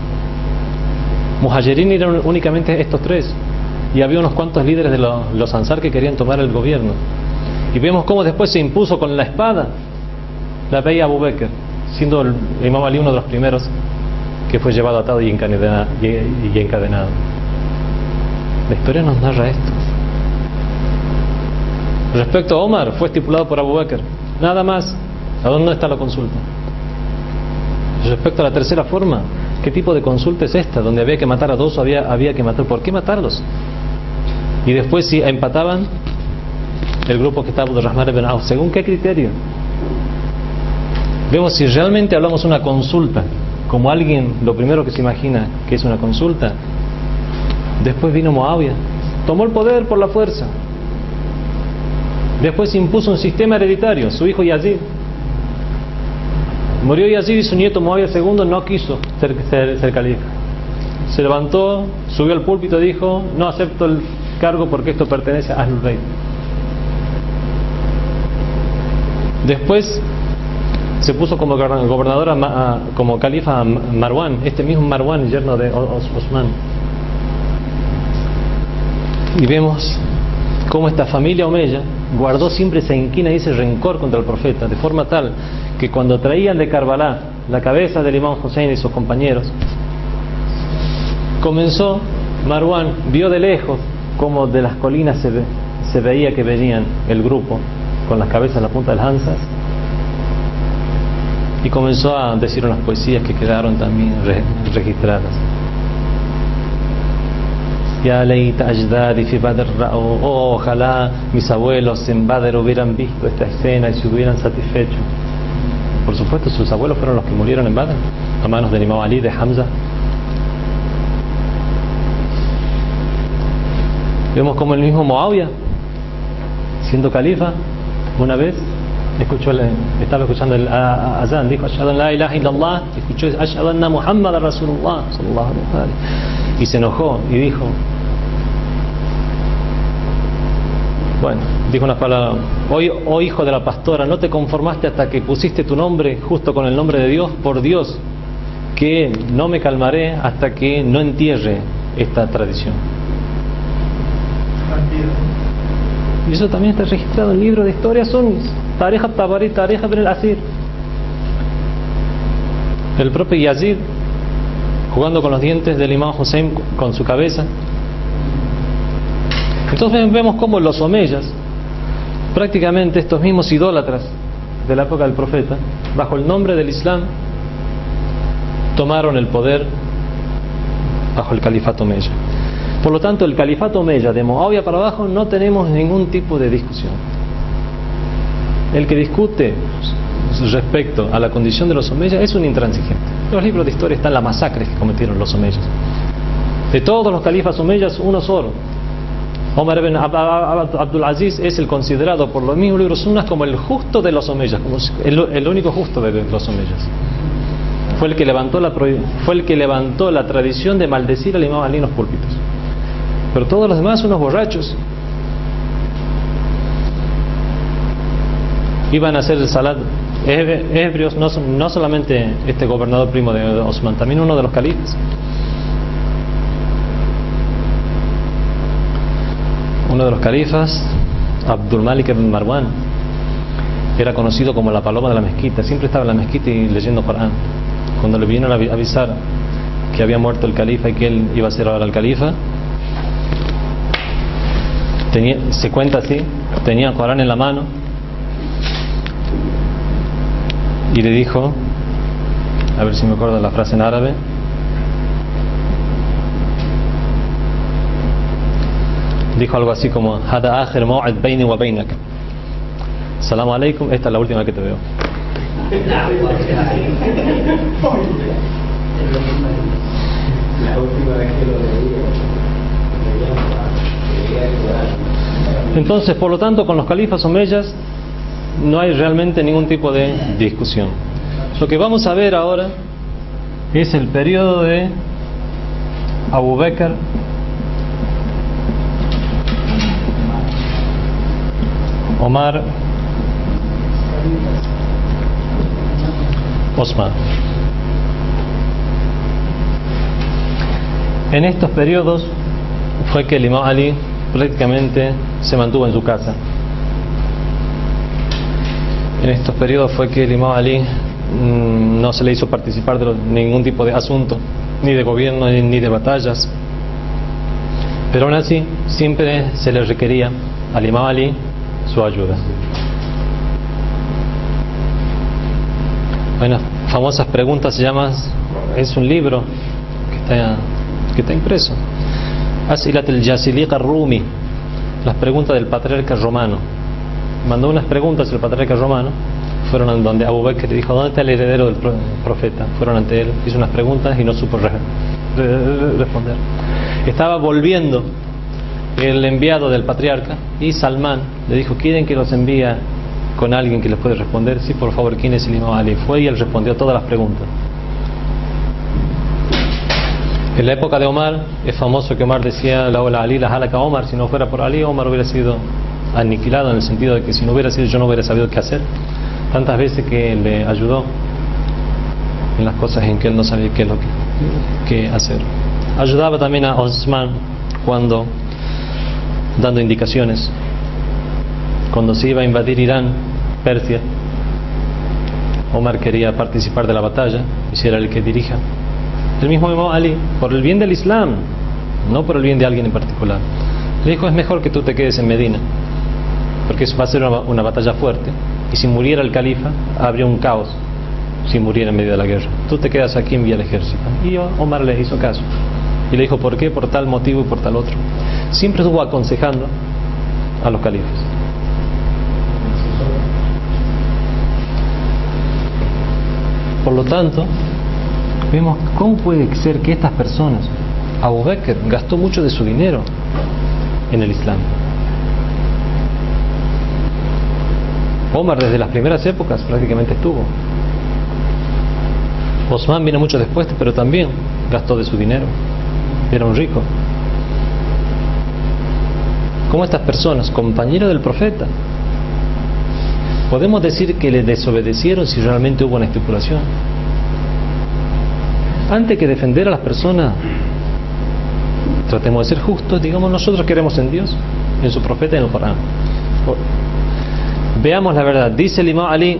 Muhajirin eran únicamente estos 3, y había unos cuantos líderes de los Ansar que querían tomar el gobierno. Y vemos cómo después se impuso con la espada la bey Abu Bakr, siendo el Imam Ali uno de los primeros que fue llevado atado y encadenado. La historia nos narra esto. Respecto a Omar, fue estipulado por Abu Bakr, nada más. ¿A dónde está la consulta? Respecto a la tercera forma, ¿qué tipo de consulta es esta? Donde había que matar a 2 o había que matar. ¿Por qué matarlos? Y después, si empataban, el grupo que estaba Abdurrahman ibn Auf, ¿según qué criterio? Vemos si realmente hablamos de una consulta, como alguien lo primero que se imagina que es una consulta. Después vino Muawiyah, tomó el poder por la fuerza. Después impuso un sistema hereditario, su hijo Yazid. Murió Yazid y su nieto Muawiyah II no quiso ser califa. Se levantó, subió al púlpito y dijo: no acepto el cargo porque esto pertenece a Ahlul Bayt. Después se puso como gobernador, como califa a Marwan, este mismo Marwan, yerno de Osman. Y vemos cómo esta familia Omeya guardó siempre esa inquina y ese rencor contra el profeta, de forma tal que cuando traían de Karbala la cabeza del Imam Hussein y sus compañeros, comenzó Marwan, vio de lejos como de las colinas se veía que venían el grupo con las cabezas en la punta de las lanzas, y comenzó a decir unas poesías que quedaron también registradas. Ya leita ajdadi fi Badr ra'u, oh, ojalá mis abuelos en Badr hubieran visto esta escena y se hubieran satisfecho. Por supuesto, sus abuelos fueron los que murieron en Badr, a manos del Imam Ali, de Hamza. Vemos como el mismo Muawiyah, siendo califa, una vez estaba escuchando el azán, dijo Ashhadu an la ilaha illallah, escuchó Ashhadu anna Muhammadan Rasulullah sallallahu alaihi wasallam, y se enojó y dijo, bueno, dijo unas palabras: oh hijo de la pastora, no te conformaste hasta que pusiste tu nombre justo con el nombre de Dios. Por Dios que no me calmaré hasta que no entierre esta tradición. Y eso también está registrado en el libro de historia Sunis, Tarikh al-Tabari, Tarikh ibn al-Asir. El propio Yazid, jugando con los dientes del imam Hussein con su cabeza. Entonces vemos cómo los omeyas, prácticamente estos mismos idólatras de la época del profeta, bajo el nombre del Islam, tomaron el poder bajo el califato omeya. Por lo tanto, el califato omeya, de Muawiyah para abajo, no tenemos ningún tipo de discusión. El que discute respecto a la condición de los omeyas es un intransigente. En los libros de historia están las masacres que cometieron los omeyas. De todos los califas omeyas, uno solo, Omar ibn Abdul Aziz, es el considerado por los mismos libros sunnas como el justo de los omeyas, como el único justo de los omeyas. Fue el que levantó la tradición de maldecir al imam Ali en los púlpitos. Pero todos los demás, unos borrachos, iban a hacer el salat ebrios, no solamente este gobernador primo de Osman, también uno de los califas. Uno de los califas, Abdul Malik ibn Marwan, era conocido como la paloma de la mezquita. Siempre estaba en la mezquita y leyendo Corán. Cuando le vinieron a avisar que había muerto el califa y que él iba a ser ahora el califa, se cuenta así, tenía Corán en la mano y le dijo, a ver si me acuerdo de la frase en árabe, dijo algo así como: Hada akhir maw'id bayni wa baynak. Salamu alaikum, esta es la última que te veo. Entonces, por lo tanto, con los califas omeyas no hay realmente ningún tipo de discusión. Lo que vamos a ver ahora es el periodo de Abu Bakr, Omar, Osman. En estos periodos fue que el imam Ali prácticamente se mantuvo en su casa. En estos periodos fue que el imam Ali no se le hizo participar de ningún tipo de asunto, ni de gobierno ni de batallas. Pero aún así siempre se le requería al imam Ali su ayuda. Hay unas famosas preguntas, es un libro que está impreso, Asilat al-Jasiliq al-Rumi, las preguntas del patriarca romano. Mandó unas preguntas el patriarca romano, fueron donde Abu Bakr le dijo: ¿dónde está el heredero del profeta? Fueron ante él, hizo unas preguntas y no supo responder. Estaba volviendo el enviado del patriarca y Salmán le dijo: ¿quieren que los envíe con alguien que les puede responder? Sí, por favor. ¿Quién es el imam Ali? Fue y él respondió todas las preguntas. En la época de Omar es famoso que Omar decía: la Ali la halaka Omar, si no fuera por Ali, Omar hubiera sido aniquilado, en el sentido de que si no hubiera sido, yo no hubiera sabido qué hacer. Tantas veces que le ayudó en las cosas en que él no sabía qué es lo que hacer. Ayudaba también a Osman cuando dando indicaciones. Cuando se iba a invadir Irán, Persia, Omar quería participar de la batalla y si era el que dirija. El mismo imam Ali, por el bien del Islam, no por el bien de alguien en particular, le dijo: es mejor que tú te quedes en Medina, porque eso va a ser una batalla fuerte, y si muriera el califa habría un caos si muriera en medio de la guerra. Tú te quedas aquí, envía el ejército. Y Omar le hizo caso y le dijo: ¿por qué? Por tal motivo y por tal otro. Siempre estuvo aconsejando a los califas. Por lo tanto, vemos cómo puede ser que estas personas, Abu Bakr gastó mucho de su dinero en el Islam. Omar desde las primeras épocas prácticamente estuvo. Osman vino mucho después, pero también gastó de su dinero. Era un rico. Como estas personas, compañeros del profeta, podemos decir que le desobedecieron si realmente hubo una estipulación. Antes que defender a las personas, tratemos de ser justos. Digamos, nosotros queremos en Dios, en su profeta y en el Corán. Veamos la verdad. Dice el imam Ali: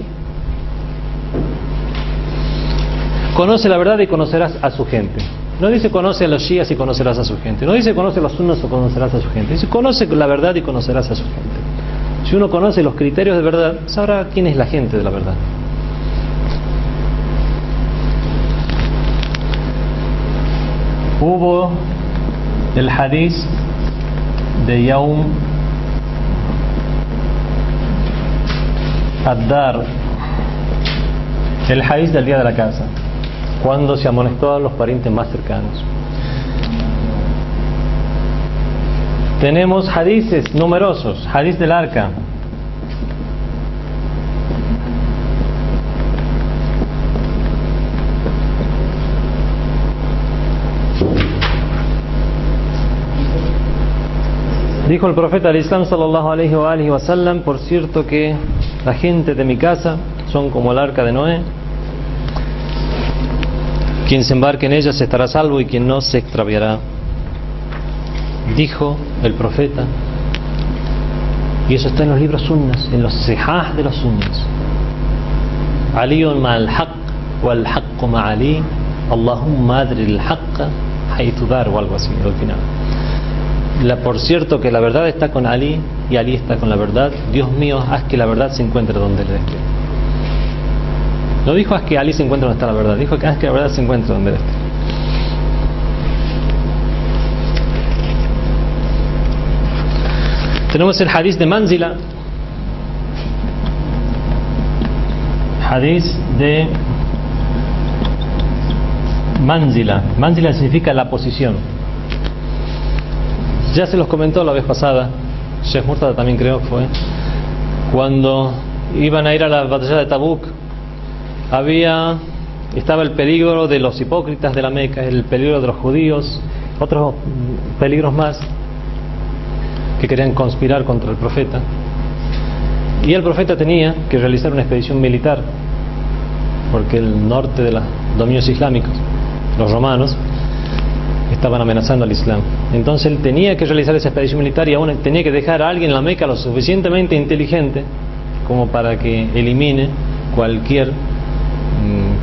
conoce la verdad y conocerás a su gente. No dice conoce a los shias y conocerás a su gente. No dice conoce a los sunnas o conocerás a su gente. Dice conoce la verdad y conocerás a su gente. Si uno conoce los criterios de verdad, sabrá quién es la gente de la verdad. Hubo el hadith de Yaum Ad-Dar, el hadith del día de la casa, cuando se amonestó a los parientes más cercanos. Tenemos hadices numerosos. Hadith del arca. Dijo el profeta al Islam sallallahu alaihi wa sallam: por cierto que la gente de mi casa son como el arca de Noé. Quien se embarque en ella se estará salvo y quien no se extraviará. Dijo el profeta, y eso está en los libros sunnas, en los sihah de los sunnas: Aliyun ma'al haqq wal haqqu ma'ali, Allahumma adri al haqqa haythu dar, o algo así al final. Por cierto que la verdad está con Ali y Ali está con la verdad. Dios mío, haz que la verdad se encuentre donde él esté. No dijo haz que Ali se encuentre donde está la verdad, dijo que haz que la verdad se encuentre donde él esté. Tenemos el hadith de Manzila. Hadith de Manzila. Manzila significa la posición. Ya se los comentó la vez pasada, Sheikh Murtada también creo que fue, cuando iban a ir a la batalla de Tabuk, estaba el peligro de los hipócritas de la Meca, el peligro de los judíos, otros peligros más que querían conspirar contra el profeta, y el profeta tenía que realizar una expedición militar, porque el norte de los dominios islámicos, los romanos, estaban amenazando al Islam. Entonces él tenía que realizar esa expedición militar y aún tenía que dejar a alguien en la Meca lo suficientemente inteligente como para que elimine cualquier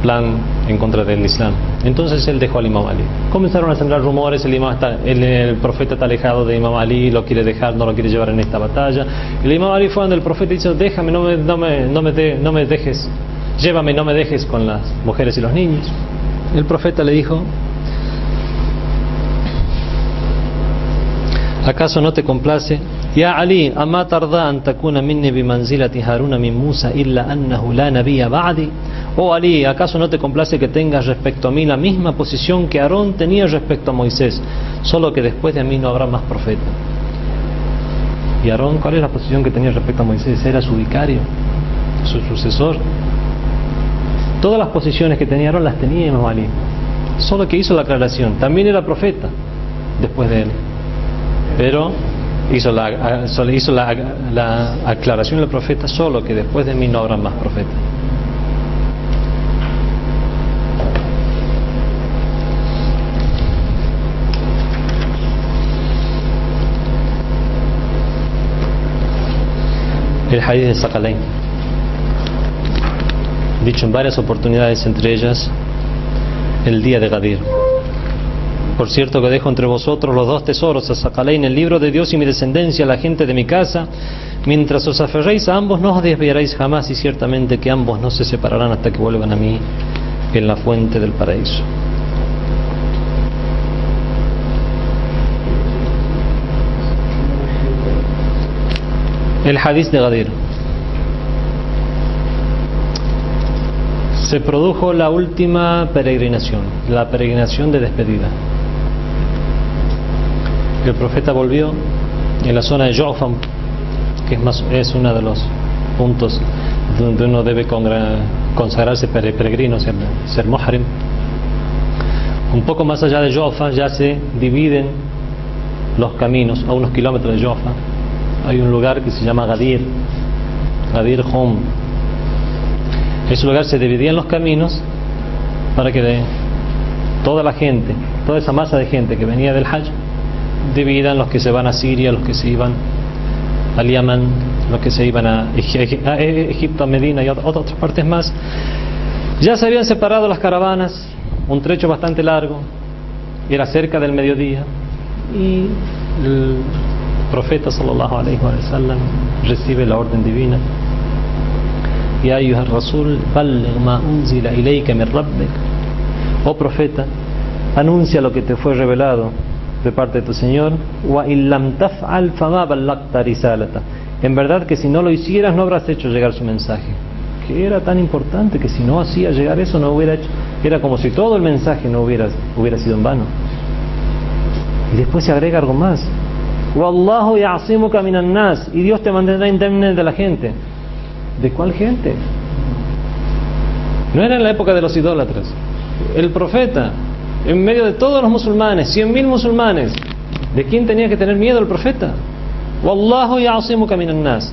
plan en contra del Islam. Entonces él dejó al Imam Ali. Comenzaron a sembrar rumores: el profeta está alejado de Imam Ali, lo quiere dejar, no lo quiere llevar en esta batalla. El Imam Ali fue donde el profeta y dijo: déjame, no me dejes, llévame, no me dejes con las mujeres y los niños. El profeta le dijo: ¿acaso no te complace? Ya Ali, ama tarda an takuna minni bimanzilati Haruna min Musa illa annahu la nabiyya ba'di. Oh Ali, ¿acaso no te complace que tengas respecto a mí la misma posición que Aarón tenía respecto a Moisés, solo que después de mí no habrá más profeta? ¿Y Aarón cuál es la posición que tenía respecto a Moisés? Era su vicario, su sucesor. Todas las posiciones que tenía Aarón las tenía Imam Ali, solo que hizo la aclaración: también era profeta después de él, pero hizo la aclaración del profeta: solo que después de mí no habrá más profeta. El hadith de Saqalain, dicho en varias oportunidades, entre ellas el día de Gadir: por cierto que dejo entre vosotros los dos tesoros, a Saqalain, el libro de Dios, y mi descendencia, la gente de mi casa. Mientras os aferréis a ambos, no os desviaréis jamás, y ciertamente que ambos no se separarán hasta que vuelvan a mí en la fuente del paraíso. El hadith de Gadir. Se produjo la última peregrinación, la peregrinación de despedida. El profeta volvió en la zona de Ju'fam, que es una de los puntos donde uno debe consagrarse peregrino, ser muhrim. Un poco más allá de Juhfa ya se dividen los caminos. A unos kilómetros de Juhfa hay un lugar que se llama Gadir Hum. Ese lugar se dividía en los caminos para que toda la gente, toda esa masa de gente que venía del Hajj, dividan los que se van a Siria, los que se iban al Yemen, los que se iban a Egipto, a Medina y a otras partes más. Ya se habían separado las caravanas, un trecho bastante largo, era cerca del mediodía, y el profeta sallallahu alaihi wasallam recibe la orden divina: Ya ayyuha ar-rasul, balligh ma unzila ilayka min rabbik. Oh profeta, anuncia lo que te fue revelado de parte de tu Señor. Wa in lam taf'al fama ballagta risalata. En verdad que si no lo hicieras no habrás hecho llegar su mensaje. Que era tan importante que si no hacía llegar eso no hubiera hecho. Era como si todo el mensaje no hubiera sido en vano. Y después se agrega algo más: Wallahu ya'simuka minan nas. Y Dios te mantendrá indemne de la gente. ¿De cuál gente? No era en la época de los idólatras. El profeta, en medio de todos los musulmanes, 100.000 musulmanes, ¿de quién tenía que tener miedo el profeta? Wallahu ya'simuka minan nas.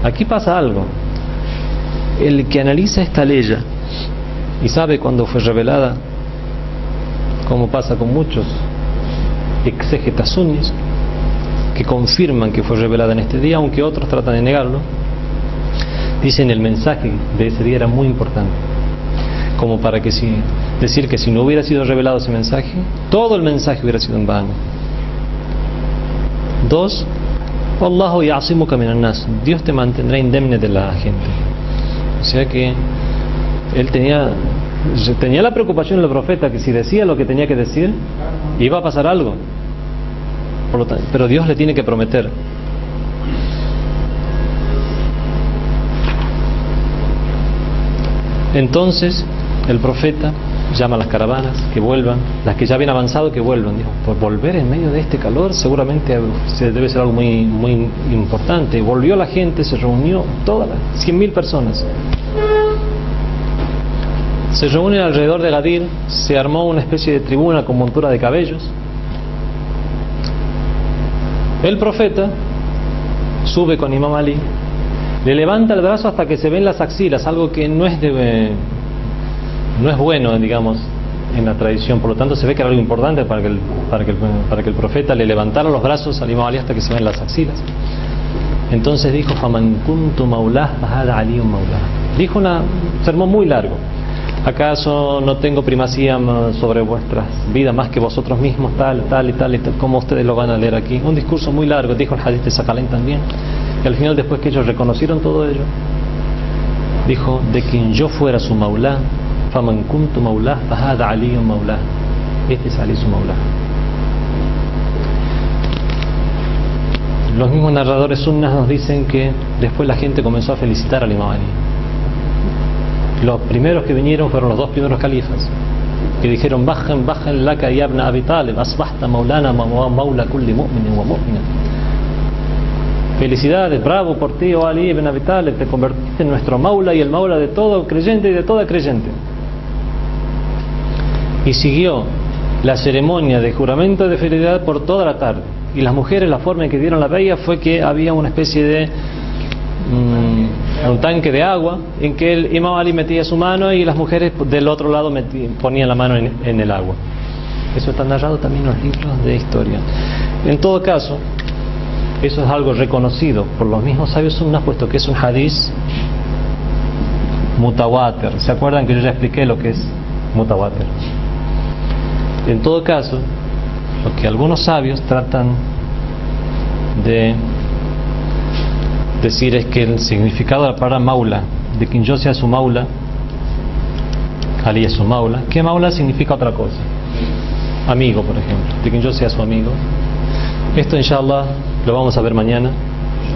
Aquí pasa algo. El que analiza esta ley y sabe cuándo fue revelada, como pasa con muchos exégetas sunnis que confirman que fue revelada en este día, aunque otros tratan de negarlo, dicen el mensaje de ese día era muy importante, como para que decir que si no hubiera sido revelado ese mensaje, todo el mensaje hubiera sido en vano. 2. Wallahu ya'simuka minan nas. Dios te mantendrá indemne de la gente. O sea que él tenía la preocupación del profeta que si decía lo que tenía que decir iba a pasar algo. Por lo tanto, pero Dios le tiene que prometer. Entonces el profeta llama a las caravanas que vuelvan, las que ya habían avanzado que vuelvan. Dijo, por volver en medio de este calor seguramente debe ser algo muy, muy importante. Volvió la gente, se reunió todas las 100.000 personas. Se reúnen alrededor de Gadir, se armó una especie de tribuna con montura de caballos. El profeta sube con Imam Ali, le levanta el brazo hasta que se ven las axilas, algo que no es bueno, digamos, en la tradición. Por lo tanto se ve que era algo importante para que el profeta le levantara los brazos al Imam Ali hasta que se ven las axilas. Entonces dijo: Faman kuntu maulah fahada aliyun maulah. Dijo un sermón muy largo. ¿Acaso no tengo primacía sobre vuestras vidas más que vosotros mismos? Tal, como ustedes lo van a leer aquí. Un discurso muy largo. Dijo el hadith de Sakalain también. Y al final, después que ellos reconocieron todo ello, dijo: de quien yo fuera su maulá, faman kuntu maulá fahada aliyun maulá. Este es Ali su maulá. Los mismos narradores sunnas nos dicen que después la gente comenzó a felicitar al Imam Ali. Los primeros que vinieron fueron los dos primeros califas, que dijeron: bajan laka ya ibn Abi Talib, asbahta maulana maula kulli mu'minin wa mu'mina. Felicidades, bravo por ti, oh Ali ibn Abi Talib, te convertiste en nuestro maula y el maula de todo creyente y de toda creyente. Y siguió la ceremonia de juramento de fidelidad por toda la tarde. Y las mujeres, la forma en que dieron la baya fue que había una especie de un tanque de agua en que el Imam Ali metía su mano y las mujeres del otro lado ponían la mano en el agua. Eso está narrado también en los libros de historia. En todo caso, eso es algo reconocido por los mismos sabios sunnas, puesto que es un hadith mutawatir. ¿Se acuerdan que yo ya expliqué lo que es mutawatir? En todo caso, lo que algunos sabios tratan de decir es que el significado de la palabra maula, de quien yo sea su maula, Ali es su maula, que maula significa otra cosa, amigo, por ejemplo, de quien yo sea su amigo. Esto inshallah lo vamos a ver mañana,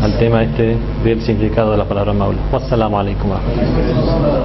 al tema del significado de la palabra maula. Wassalamu alaikum wa rahmatullahi.